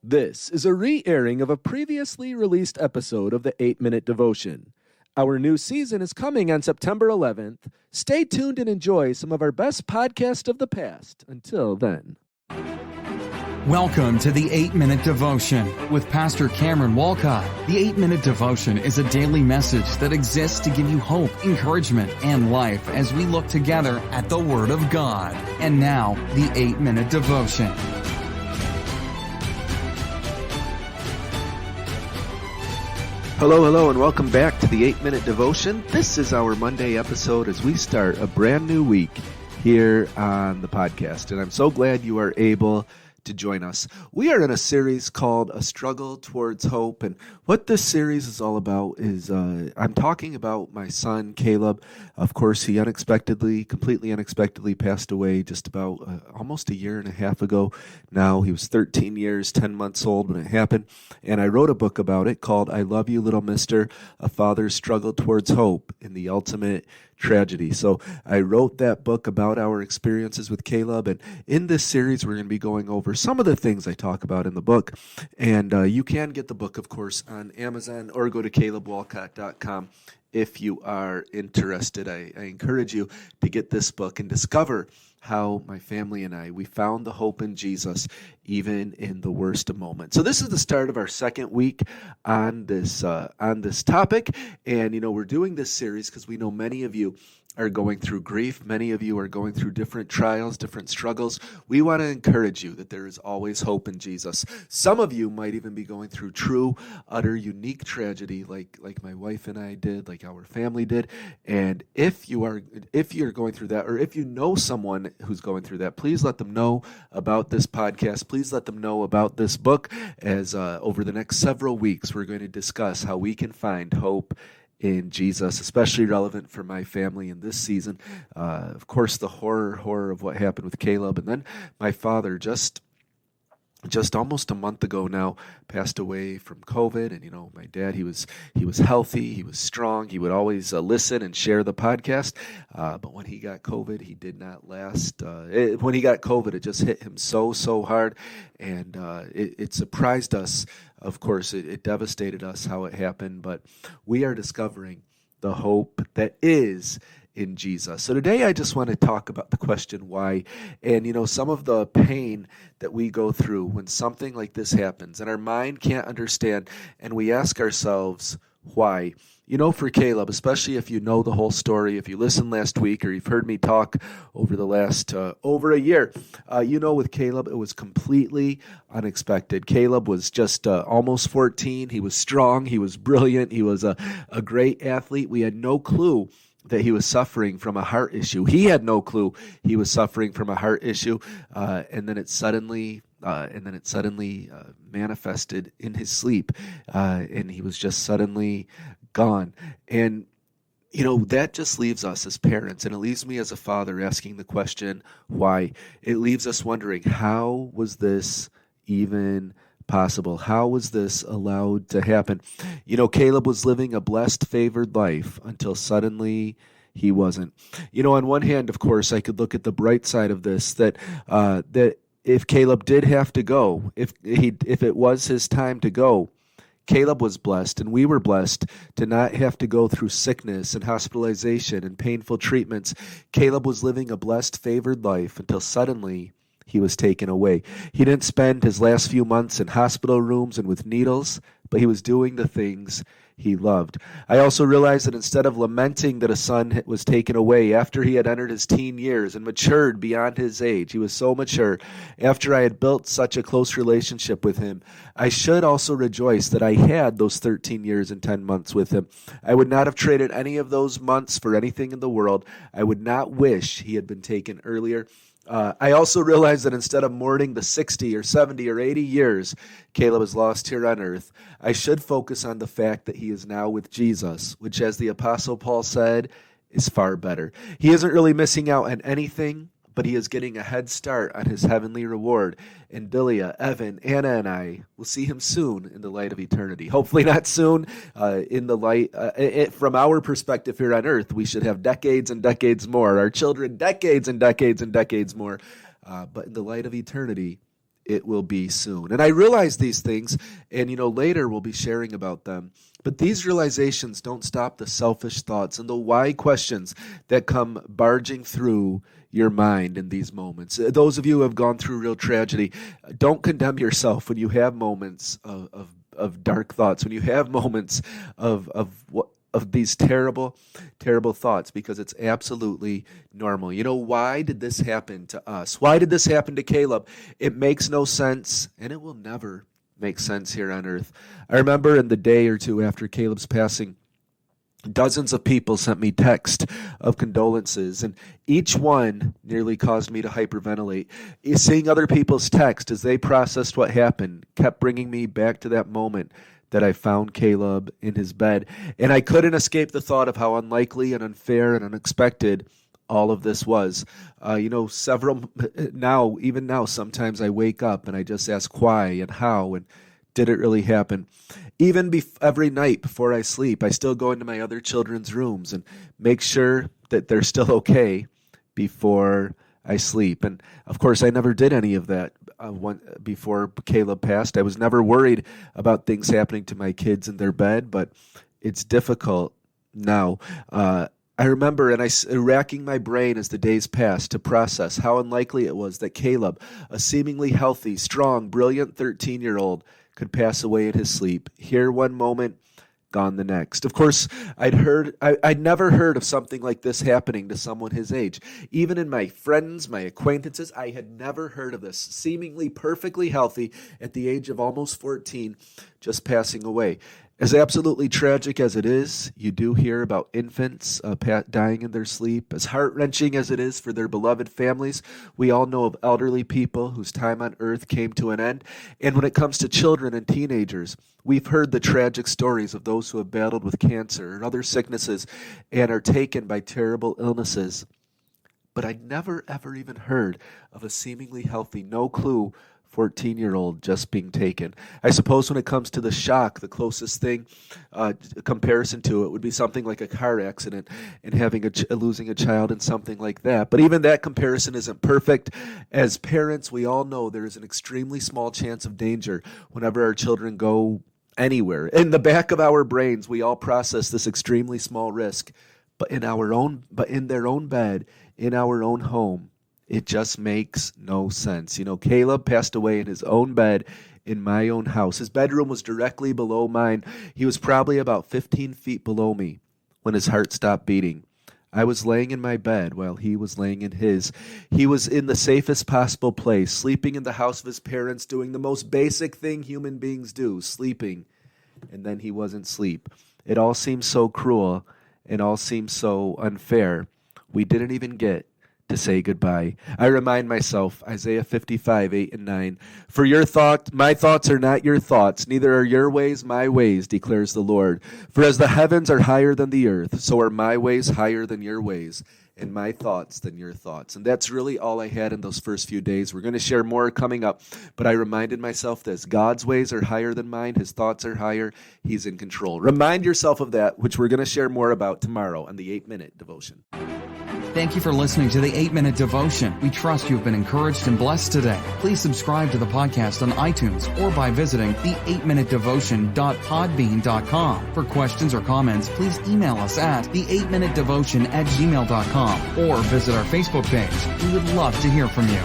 This is a re-airing of a previously released episode of the 8-Minute Devotion. Our new season is coming on September 11th. Stay tuned and enjoy some of our best podcasts of the past. Until then. Welcome to the 8-Minute Devotion with Pastor Cameron Walcott. The 8-Minute Devotion is a daily message that exists to give you hope, encouragement, and life as we look together at the Word of God. And now, the 8-Minute Devotion. Hello, and welcome back to the 8-Minute Devotion. This is our Monday episode as we start a brand new week here on the podcast. And I'm so glad you are able to join us. We are in a series called A Struggle Towards Hope, and what this series is all about is I'm talking about my son Caleb. Of course, he completely unexpectedly passed away just about almost a year and a half ago now. He was 13 years, 10 months old when it happened, and I wrote a book about it called I Love You, Little Mister, A Father's Struggle Towards Hope in the Ultimate Tragedy. So I wrote that book about our experiences with Caleb, and in this series we're going to be going over some of the things I talk about in the book. And you can get the book, of course, on Amazon or go to calebwalcott.com if you are interested. I encourage you to get this book and discover how my family and we found the hope in Jesus even in the worst of moments. So this is the start of our second week on this topic, and we're doing this series because we know many of you are going through grief. Many of you are going through different trials, different struggles. We want to encourage you that there is always hope in Jesus. Some of you might even be going through true, utter, unique tragedy like my wife and I did, like our family did. And if you're going through that, or if you know someone who's going through that, please let them know about this podcast. Please let them know about this book, as over the next several weeks we're going to discuss how we can find hope in Jesus, especially relevant for my family in this season. Of course, the horror of what happened with Caleb, and then my father just almost a month ago now passed away from COVID. And my dad, he was healthy, he was strong, he would always listen and share the podcast. But when he got COVID, he did not last. When he got COVID, it just hit him so hard, and it surprised us. Of course, it devastated us how it happened, but we are discovering the hope that is in Jesus. So today I just want to talk about the question why, and some of the pain that we go through when something like this happens and our mind can't understand, and we ask ourselves why. For Caleb, especially if you know the whole story, if you listened last week or you've heard me talk over the last over a year, with Caleb, it was completely unexpected. Caleb was just almost 14. He was strong. He was brilliant. He was a great athlete. We had no clue that he was suffering from a heart issue. He had no clue he was suffering from a heart issue, and then it suddenly manifested in his sleep, and he was just suddenly gone. And that just leaves us as parents, and it leaves me as a father asking the question why. It leaves us wondering, how was this even possible? How was this allowed to happen? Caleb was living a blessed, favored life until suddenly he wasn't. On one hand, of course, I could look at the bright side of this, that if Caleb did have to go, if it was his time to go, Caleb was blessed, and we were blessed to not have to go through sickness and hospitalization and painful treatments. Caleb was living a blessed, favored life until suddenly he was taken away. He didn't spend his last few months in hospital rooms and with needles, but he was doing the things he loved. I also realized that instead of lamenting that a son was taken away after he had entered his teen years and matured beyond his age, he was so mature, after I had built such a close relationship with him, I should also rejoice that I had those 13 years and 10 months with him. I would not have traded any of those months for anything in the world. I would not wish he had been taken earlier. I also realized that instead of mourning the 60 or 70 or 80 years Caleb has lost here on earth, I should focus on the fact that he is now with Jesus, which, as the Apostle Paul said, is far better. He isn't really missing out on anything, but he is getting a head start on his heavenly reward. And Delia, Evan, Anna, and I will see him soon in the light of eternity. Hopefully not soon in the light. From our perspective here on earth, we should have decades and decades more. Our children, decades and decades and decades more. But in the light of eternity, it will be soon. And I realize these things, and later we'll be sharing about them. But these realizations don't stop the selfish thoughts and the why questions that come barging through your mind in these moments. Those of you who have gone through real tragedy, don't condemn yourself when you have moments of dark thoughts, when you have moments of these terrible, terrible thoughts, because it's absolutely normal. Why did this happen to us? Why did this happen to Caleb? It makes no sense, and it will never make sense here on earth. I remember in the day or two after Caleb's passing, dozens of people sent me text of condolences, and each one nearly caused me to hyperventilate. Seeing other people's text as they processed what happened kept bringing me back to that moment that I found Caleb in his bed. And I couldn't escape the thought of how unlikely and unfair and unexpected all of this was. Even now, sometimes I wake up and I just ask why and how and did it really happen? Even every night before I sleep, I still go into my other children's rooms and make sure that they're still okay before I sleep. And of course, I never did any of that before Caleb passed. I was never worried about things happening to my kids in their bed, but it's difficult now. I remember, and I racking my brain as the days passed to process how unlikely it was that Caleb, a seemingly healthy, strong, brilliant 13-year-old, could pass away in his sleep. Here one moment, gone the next. Of course, I'd never heard of something like this happening to someone his age. Even in my friends, my acquaintances, I had never heard of this. Seemingly perfectly healthy at the age of almost 14, just passing away. As absolutely tragic as it is, you do hear about infants dying in their sleep. As heart-wrenching as it is for their beloved families, we all know of elderly people whose time on earth came to an end. And when it comes to children and teenagers, we've heard the tragic stories of those who have battled with cancer and other sicknesses and are taken by terrible illnesses. But I'd never, ever even heard of a seemingly healthy, no clue 14-year-old just being taken. I suppose when it comes to the shock, the closest thing, comparison to it would be something like a car accident and having losing a child and something like that. But even that comparison isn't perfect. As parents, we all know there is an extremely small chance of danger whenever our children go anywhere. In the back of our brains, we all process this extremely small risk, but in their own bed, in our own home, it just makes no sense. Caleb passed away in his own bed in my own house. His bedroom was directly below mine. He was probably about 15 feet below me when his heart stopped beating. I was laying in my bed while he was laying in his. He was in the safest possible place, sleeping in the house of his parents, doing the most basic thing human beings do, sleeping. And then he wasn't asleep. It all seemed so cruel and all seemed so unfair. We didn't even get to say goodbye. I remind myself, Isaiah 55, 8 and 9, "For my thoughts are not your thoughts, neither are your ways my ways, declares the Lord. For as the heavens are higher than the earth, so are my ways higher than your ways, and my thoughts than your thoughts." And that's really all I had in those first few days. We're going to share more coming up, but I reminded myself that God's ways are higher than mine, his thoughts are higher, he's in control. Remind yourself of that, which we're going to share more about tomorrow on the 8-Minute Devotion. Thank you for listening to the 8-Minute Devotion. We trust you have been encouraged and blessed today. Please subscribe to the podcast on iTunes or by visiting the8minutedevotion.podbean.com. For questions or comments, please email us at the8minutedevotion@gmail.com or visit our Facebook page. We would love to hear from you.